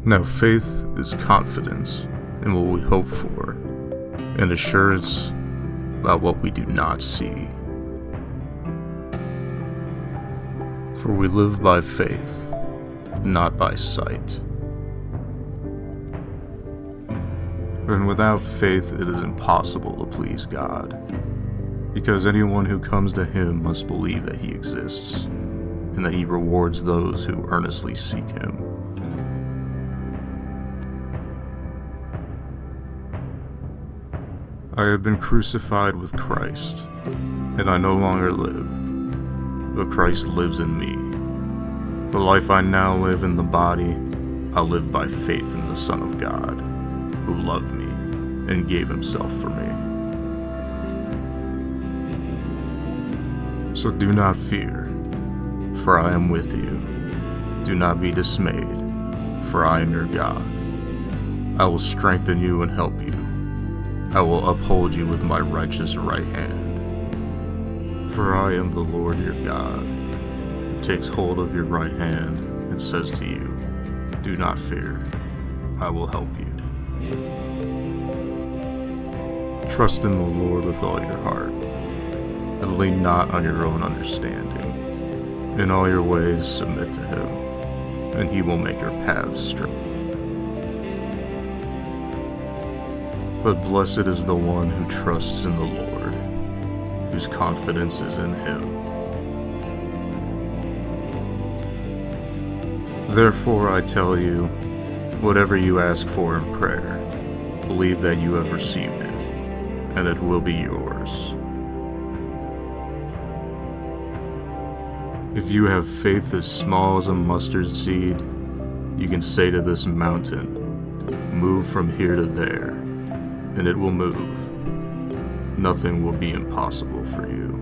Now faith is confidence in what we hope for, and assurance about what we do not see. For we live by faith, not by sight. And without faith it is impossible to please God, because anyone who comes to Him must believe that He exists, and that He rewards those who earnestly seek Him. I have been crucified with Christ, and I no longer live, but Christ lives in me. The life I now live in the body, I live by faith in the Son of God, who loved me and gave Himself for me. So do not fear, for I am with you. Do not be dismayed, for I am your God. I will strengthen you and help you. I will uphold you with my righteous right hand. For I am the Lord your God, who takes hold of your right hand and says to you, do not fear, I will help you. Trust in the Lord with all your heart, and lean not on your own understanding. In all your ways submit to Him, and He will make your paths straight. But blessed is the one who trusts in the Lord, whose confidence is in Him. Therefore I tell you, whatever you ask for in prayer, believe that you have received it, and it will be yours. If you have faith as small as a mustard seed, you can say to this mountain, move from here to there, and it will move. Nothing will be impossible for you.